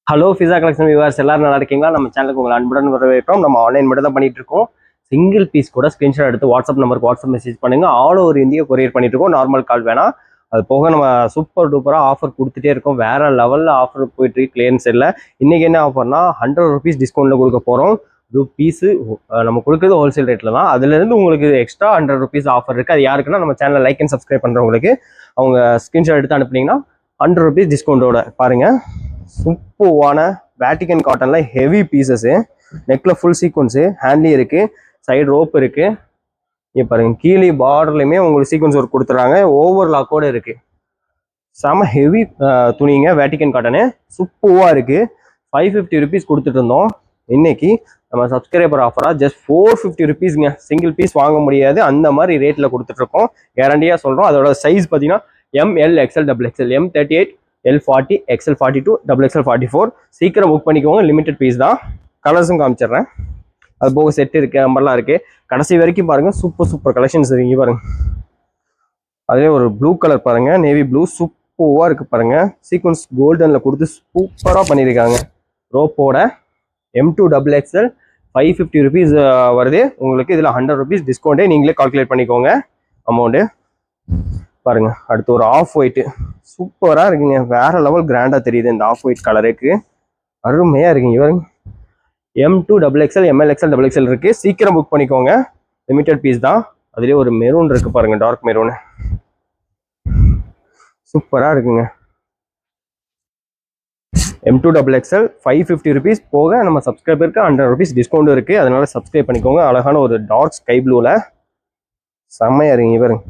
Hello ஃபிஸா collection viewers எல்லாரும் நல்லா இருக்கீங்களா? நம்ம சேனலுக்கு உங்களை அன்புடன் வரவேற்கிறோம். நம்ம ஆன்லைன் மட்டும் தான் பண்ணிட்டு இருக்கோம். சிங்கிள் பீஸ் கூட ஸ்கிரீன்ஷாட் எடுத்து வாட்ஸ்அப் நம்பருக்கு வாட்ஸ்அப் மெசேஜ் பண்ணுங்க. ஆல் ஓவர் இந்தியா கொரியர் பண்ணிட்டு இருக்கோம். நார்மல் கால் வேணாம். அது போக நம்ம சூப்பர் டூப்பராக ஆஃபர் கொடுத்துட்டே இருக்கோம். வேற லெவலில் ஆஃபர் போயிட்டு இருக்கு கிளியன்ஸ் இல்லை. இன்னைக்கு என்ன ஆஃபர்னா 100 rupees டிஸ்கவுண்ட்ல கொடுக்க போகிறோம். இது பீஸு நம்ம கொடுக்குறது ஹோல்சேல் ரேட்டில் தான். அதுலேருந்து உங்களுக்கு எக்ஸ்ட்ரா 100 rupees ஆஃபர் இருக்குது. அது யாருக்குன்னா நம்ம சேனலை லைக் அண்ட் சப்ஸ்கிரைப் பண்ணுறவங்களுக்கு அவங்க ஸ்கிரீன்ஷாட் எடுத்து அனுப்புனீங்கன்னா 100 rupees டிஸ்கவுண்டோட பாருங்கள். சூப்பரான வேட்டிகன் காட்டன்ல ஹெவி பீசஸ், நெக்ல ஃபுல் சீக்வன்ஸு, ஹேண்ட்லி இருக்கு, சைடு ரோப் இருக்கு. இங்க பாருங்க கீழே பார்டர்லயுமே உங்களுக்கு சீக்வன்ஸ் ஒர்க் கொடுத்துறாங்க. ஓவர்லாக்கோட இருக்கு. செம ஹெவி துணிங்க. வேட்டிகன் காட்டனு சூப்பரா இருக்கு. 550 rupees கொடுத்துட்டு இருந்தோம். இன்னைக்கு நம்ம சப்ஸ்கிரைபர் ஆஃபரா ஜஸ்ட் 450 rupeesங்க. சிங்கிள் பீஸ் வாங்க முடியாது அந்த மாதிரி ரேட்ல கொடுத்துட்டு இருக்கோம். கேரண்டியா சொல்றோம். அதோட சைஸ் பார்த்தீங்கன்னா ML XL XXL M38 L40 XL42 XXL 44. சீக்கிரம் புக் பண்ணிக்கோங்க. லிமிடெட் பீஸ் தான். கலர்ஸும் காமிச்சிடுறேன். அது போக செட் இருக்கு, நம்பர்லாம் இருக்கு. கடைசி வரைக்கும் பாருங்க. சூப்பர் கலெக்ஷன்ஸ் இருக்கு பாருங்க. அதே ஒரு ப்ளூ கலர் பாருங்க, நேவி ப்ளூ சூப்பரா இருக்கு பாருங்க. சீக்வன்ஸ் கோல்டன்ல கொடுத்து சூப்பரா பண்ணியிருக்காங்க. ரோப்போட M2 XXL 550 rupees வருது உங்களுக்கு. இதுல 100 rupees டிஸ்கவுண்டே நீங்களே கால்குலேட் பண்ணிக்கோங்க அமௌண்ட்டு. பாருங்க அடுத்து ஒரு ஆஃப் ஒயிட் சூப்பரா இருக்குங்க. வேற லெவல் கிராண்டா தெரியுது இந்த ஆஃப் ஒயிட் கலருக்கு. அருமையா இருக்குங்க. இவருங்க M2 XXL ML XL XXL இருக்கு. சீக்கிரம் புக் பண்ணிக்கோங்க. லிமிடெட் பீஸ் தான். அதுலயே ஒரு மெரூன் இருக்கு பாருங்க, டார்க் மெரூன் சூப்பரா இருக்குங்க. M2 XXL 550 rupees போக நம்ம சப்ஸ்கிரைபருக்கு 100 rupees டிஸ்கவுண்ட் இருக்கு. அதனால சப்ஸ்கிரைப் பண்ணிக்கோங்க. அழகான ஒரு டார்க் ஸ்கை ப்ளூல செம்மையா இருக்குங்க. இவருங்க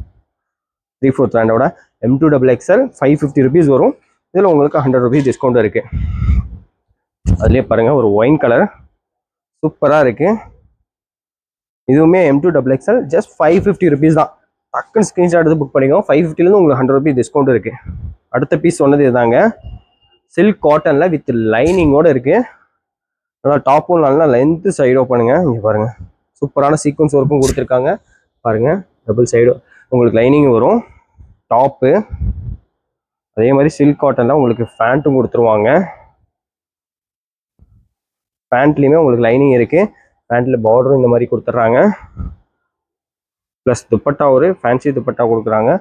3/4 பிராண்டோட M2 XXL 550 rupees வரும். இதில் உங்களுக்கு 100 rupees டிஸ்கவுண்ட் இருக்கு. அதுலேயே பாருங்க ஒரு ஒயின் கலர் சூப்பராக இருக்கு. இதுவுமே M2 XXL ஜஸ்ட் 550 rupees தான். டக்குன்னு ஸ்க்ரீன்ஷாட் எடுத்து புக் பண்ணிக்கோங்க. 550லேருந்து உங்களுக்கு 100 rupees டிஸ்கவுண்ட் இருக்கு. அடுத்த பீஸ் சொன்னது இதுதாங்க. சில்க் காட்டன்ல வித் லைனிங்கோட இருக்கு. நல்லா டாப்பும் நல்லா லென்த்து சைடோ பண்ணுங்க. இங்கே பாருங்க சூப்பரான சீக்வன்ஸ் ஒர்க்கும் கொடுத்துருக்காங்க பாருங்க. டபுள் சைடு உங்களுக்கு லைனிங் வரும். டாப்பு அதே மாதிரி சில்க் காட்டன்ல உங்களுக்கு பேண்ட்டும் கொடுத்துருவாங்க. பேண்ட்லயுமே உங்களுக்கு லைனிங் இருக்கு. பேண்ட்ல பார்டரும் இந்த மாதிரி கொடுத்துட்றாங்க. ப்ளஸ் துப்பட்டா ஒரு ஃபேன்சி துப்பட்டா கொடுக்குறாங்க.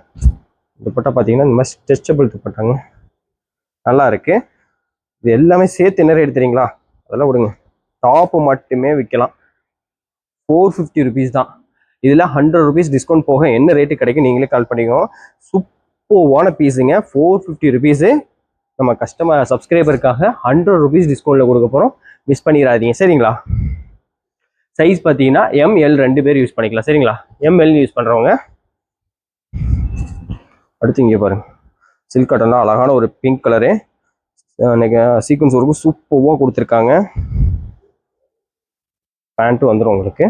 துப்பட்டா பார்த்தீங்கன்னா இந்த மாதிரி ஸ்ட்ரெச்சபிள் துப்பட்டாங்க, நல்லா இருக்கு. இது எல்லாமே சேர்த்து என்ன ரேட் தெரியுங்களா? அதெல்லாம் விடுங்க. டாப்பு மட்டுமே விற்கலாம் 450 rupees தான். இதில் 100 rupees டிஸ்கவுண்ட் போக என்ன ரேட்டு கிடைக்கும் நீங்களே கால் பண்ணிக்கோங்க. சூப்பரான பீஸுங்க. 450 rupees நம்ம கஸ்டமர் சப்ஸ்கிரைபருக்காக 100 rupees டிஸ்கவுண்ட்டில் கொடுக்க போகிறோம். மிஸ் பண்ணிடாதீங்க சரிங்களா? சைஸ் பார்த்தீங்கன்னா ML 2 பேர் யூஸ் பண்ணிக்கலாம் சரிங்களா? ML யூஸ் பண்ணுறவங்க. அடுத்து இங்கே பாருங்க சில்க் காட்டன்லாம் அழகான ஒரு பிங்க் கலரு சீக்வன்ஸ் ஒர்க்கும் சூப்பராக கொடுத்துருக்காங்க. பேண்ட்டும் வந்துடும் உங்களுக்கு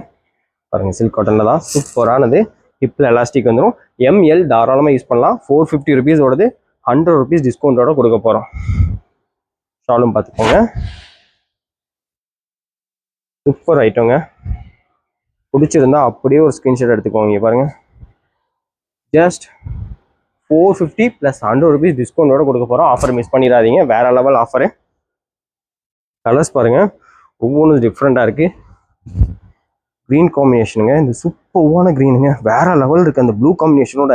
பாருங்க. சில்க் காட்டனில் தான் சூப்பரானது. ஹிப்பில் எலாஸ்டிக் வந்துடும். ML தாராளமாக யூஸ் பண்ணலாம். 450 rupees ஓடது 100 rupees டிஸ்கவுண்டோட கொடுக்க போகிறோம். ஷாலும் பார்த்துக்கோங்க. சூப்பர் ஐட்டங்க. பிடிச்சிருந்தா அப்படியே ஒரு ஸ்க்ரீன்ஷாட் எடுத்துக்கோங்க. பாருங்க ஜஸ்ட் 450 + 100 rupees டிஸ்கவுண்டோட கொடுக்க போகிறோம். ஆஃபர் மிஸ் பண்ணிடாதீங்க. வேற லெவல் ஆஃபரு. கலர்ஸ் பாருங்க ஒவ்வொன்றும் டிஃப்ரெண்டாக இருக்கு. க்ரீன் காம்பினேஷனுங்க. இந்த சூப்பரான க்ரீனுங்க வேற லெவல் இருக்கு. அந்த ப்ளூ காம்பினேஷனோட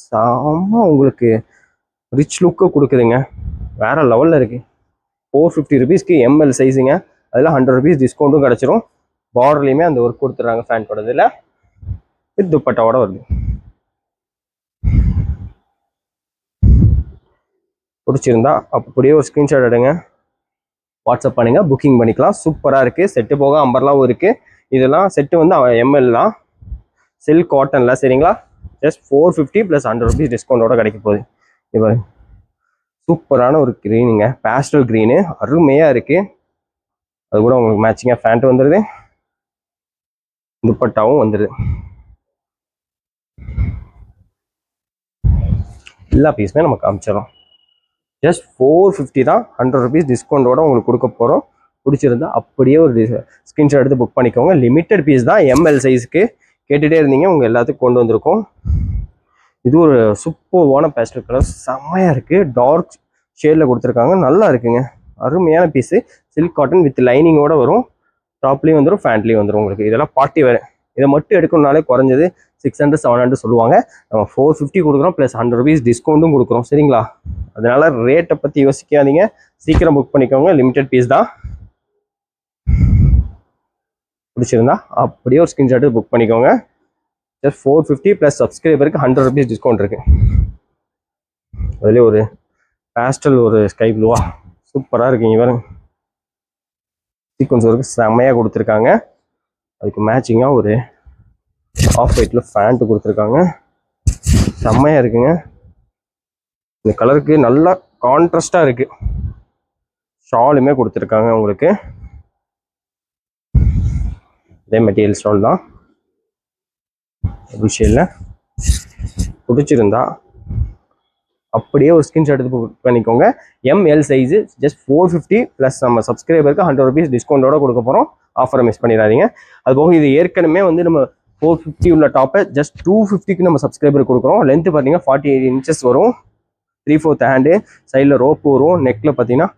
செம்ம உங்களுக்கு ரிச் லுக்கு கொடுக்குதுங்க. வேற லெவலில் இருக்கு. 450 rupeesக்கு ML சைஸுங்க. அதில் 100 rupees டிஸ்கவுண்ட்டும் கிடச்சிரும். பார்டர்லையுமே அந்த ஒர்க் கொடுத்துட்றாங்க ஃபேன்ட்டோட. இதில் வித் துப்பட்டாவோட வருது. பிடிச்சிருந்தா அப்படியே ஒரு ஸ்க்ரீன்ஷாட் எடுங்க, வாட்ஸ்அப் பண்ணுங்க, புக்கிங் பண்ணிக்கலாம். சூப்பராக இருக்கு. செட்டு போக அம்பர்லாவும் இருக்கு. இதெல்லாம் செட்டு வந்து ML தான். சில்க் காட்டன்ல சரிங்களா? ஜஸ்ட் 450 + 100 rupees டிஸ்கவுண்டோட கிடைக்க போகுது. இப்போ சூப்பரான ஒரு க்ரீனுங்க, பேஸ்டல் க்ரீனு அருமையாக இருக்கு. அது கூட உங்களுக்கு மேட்சிங்காக பேண்ட் வந்துடுது, துப்பட்டாவும் வந்துடுது. எல்லா பீஸுமே நம்ம காமிச்சிடறோம். ஜஸ்ட் 450 தான். 100 rupees டிஸ்கவுண்டோட உங்களுக்கு கொடுக்க போகிறோம். பிடிச்சிருந்தா அப்படியே ஒரு ஸ்க்ரீன்ஷாட் எடுத்து புக் பண்ணிக்கோங்க. லிமிட்டட் பீஸ் தான். ML சைஸுக்கு கேட்டுகிட்டே இருந்தீங்க, உங்கள் எல்லாத்துக்கும் கொண்டு வந்திருக்கோம். இது ஒரு சூப்பரான பேஸ்டல் கலர் செம்மையாக இருக்குது. டார்க் ஷேடில் கொடுத்துருக்காங்க, நல்லா இருக்குங்க. அருமையான பீஸு. சில்க் காட்டன் வித் லைனிங்கோட வரும். டாப்லேயும் வந்துடும், ஃபேண்ட்லேயும் வந்துடும் உங்களுக்கு. இதெல்லாம் பார்ட்டி வேறு. இதை மட்டும் எடுக்கணும்னாலே குறைஞ்சது 600 700 சொல்லுவாங்க. நம்ம 450 கொடுக்குறோம், ப்ளஸ் 100 rupees டிஸ்கவுண்ட்டும் கொடுக்குறோம். சரிங்களா? அதனால ரேட்டை பற்றி யோசிக்காதீங்க, சீக்கிரம் புக் பண்ணிக்கோங்க. லிமிடெட் பீஸ் தான். பிடிச்சிருந்தா அப்படியே ஒரு ஸ்கிரீன்ஷாட்டு புக் பண்ணிக்கோங்க. ஜஸ்ட் 450 ப்ளஸ் சப்ஸ்கிரைபருக்கு 100 rupees டிஸ்கவுண்ட் இருக்கு. அதுலேயே ஒரு பேஸ்டல் ஒரு ஸ்கை ப்ளூவா சூப்பராக இருக்குங்க. பாருங்க, சீக்வன்ஸ் ஒர்க்கு செம்மையாக கொடுத்துருக்காங்க. அதுக்கு மேட்சிங்காக ஒரு ஆஃப் ஒயிட்டில் ஃபேண்ட்டு கொடுத்துருக்காங்க. செம்மையாக இருக்குங்க. இந்த கலருக்கு நல்லா கான்ட்ராஸ்டாக இருக்குது. ஷாலுமே கொடுத்துருக்காங்க உங்களுக்கு. இதே மெட்டீரியல் ஷால் தான். விஷயம் பிடிச்சிருந்தா அப்படியே ஒரு ஸ்கிரீன்ஷாட் எடுத்து புக் பண்ணிக்கோங்க. ML சைஸு ஜஸ்ட் 450 ப்ளஸ் நம்ம சப்ஸ்கிரைபருக்கு 100 rupees டிஸ்கவுண்டோட கொடுக்க போகிறோம். ஆஃபரை மிஸ் பண்ணிடாதீங்க. அது போக இது ஏற்கனவே வந்து நம்ம 450 உள்ள டாப்பை ஜஸ்ட் 250க்கு நம்ம சப்ஸ்கிரைபர் கொடுக்குறோம். லென்த்து பார்த்தீங்கன்னா 48 inches வரும். 3/4 ஹேண்டு, சைடில் ரோப்பு வரும். நெக்கில் பார்த்தீங்கன்னா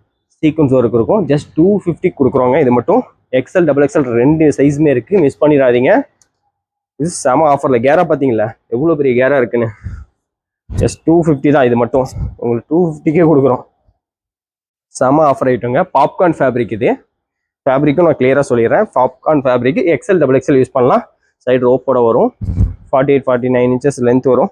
சீக்வன்ஸ் ஒர்க் இருக்கும். ஜஸ்ட் 250 கொடுக்குறோங்க. இது மட்டும் XL XXL ரெண்டு சைஸுமே இருக்குது, மிஸ் பண்ணிடாதீங்க. இது செம ஆஃபரில். கேரா பார்த்தீங்களா எவ்வளோ பெரிய கேரா இருக்குன்னு. ஜஸ்ட் 250 தான். இது மட்டும் உங்களுக்கு 250க்கே கொடுக்குறோம். செம ஆஃபர் ஐட்டங்க. Popcorn fabric. இது ஃபேப்ரிக்கும் நான் கிளியராக சொல்லிடுறேன். Popcorn fabric XL XXL use பண்ணலாம். சைடு ரோப்போட வரும். 48 49 inches லென்த் வரும்.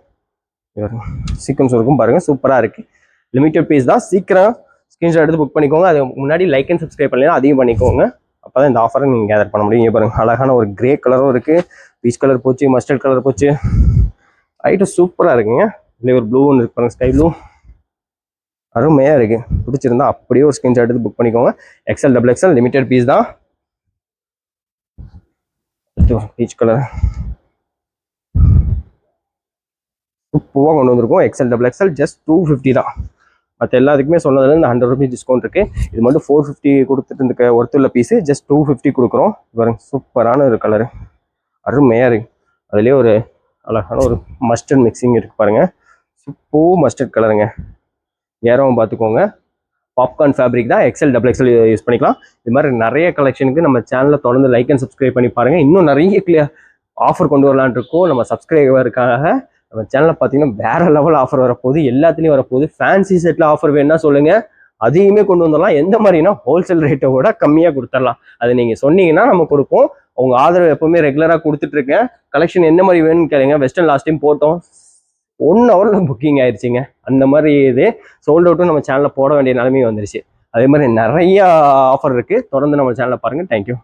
சீக்வன்ஸ் இருக்கும் பாருங்கள், சூப்பராக இருக்குது. லிமிட்டட் பீஸ் தான். சீக்கிரம் ஸ்க்ரீன்ஷாட் எடுத்து புக் பண்ணிக்கோங்க. அது முன்னாடி லைக் அண்ட் சப்ஸ்கிரைப் பண்ணலாம், அதையும் பண்ணிக்கோங்க. அப்போ தான் இந்த ஆஃபரை நீங்கள் கேதர் பண்ண முடியும். பாருங்கள், அழகான ஒரு கிரே கலரும் இருக்குது, பீச் கலர் போச்சு, மஸ்டர்ட் கலர் போச்சு. ஐட்டம் சூப்பராக இருக்குங்க. இல்லை ஒரு ப்ளூ ஒன்று இருக்கு பாருங்க, ஸ்கை ப்ளூ. அருமையாக இருக்குது. பிடிச்சிருந்தா அப்படியே ஒரு ஸ்க்ரீன்ஷாட் எடுத்து புக் பண்ணிக்கோங்க. XL XXL லிமிட்டட் பீஸ் தான். பீச் கலர் சூப்பராக கொண்டு வந்திருக்கோம். XL XXL ஜஸ்ட் 250 தான். மற்ற எல்லாத்துக்குமே சொன்னதுல இந்த 100 rupees டிஸ்கவுண்ட் இருக்கு. இது மட்டும் 450 கொடுத்துட்டு இருக்க ஒருத்துள்ள பீஸு ஜஸ்ட் 250 கொடுக்குறோம். பாருங்க, சூப்பரான ஒரு கலரு, அருமையாக இருக்கு. அதுலேயே ஒரு அழகான ஒரு மஸ்டர்ட் மிக்சிங் இருக்கு பாருங்க, சூப்பர் மஸ்டர்ட் கலருங்க. ஏறவும் பார்த்துக்கோங்க. பாப்கார்ன் ஃபேப்ரிக் தான். XL XXL யூஸ் பண்ணிக்கலாம். இது மாதிரி நிறைய கலெக்ஷனுக்கு நம்ம சேனலில் தொடர்ந்து லைக் அண்ட் சப்ஸ்கிரைப் பண்ணி பாருங்கள். இன்னும் நிறைய ஆஃபர் கொண்டு வரலான் இருக்கோம். நம்ம சப்ஸ்கிரைபருக்காக நம்ம சேனலில் பார்த்தீங்கன்னா வேற லெவல் ஆஃபர் வரப்போகுது, எல்லாத்துலேயும் வரப்போகுது. ஃபேன்சி செட்டில் ஆஃபர் வேணும்னா சொல்லுங்கள், அதையுமே கொண்டு வந்துடலாம். எந்த மாதிரினா ஹோல்சேல் ரேட்டை விட கம்மியாக கொடுத்துடலாம். அது நீங்கள் சொன்னீங்கன்னா நம்ம கொடுப்போம். உங்க ஆதரவு எப்பவுமே ரெகுலராக கொடுத்துட்ருக்கேன். கலெக்ஷன் என்ன மாதிரி வேணும்னு கேளுங்க. வெஸ்டர்ன் லாஸ்ட் டைம் போட்டோம், 1 hourல புக்கிங் ஆயிடுச்சுங்க. அந்த மாதிரி இது சோல்ட் அவுட்டும் நம்ம சேனலில் போட வேண்டிய நிலைமையும் வந்துருச்சு. அதே மாதிரி நிறைய ஆஃபர் இருக்குது. தொடர்ந்து நம்ம சேனலை பாருங்கள். தேங்க்யூ.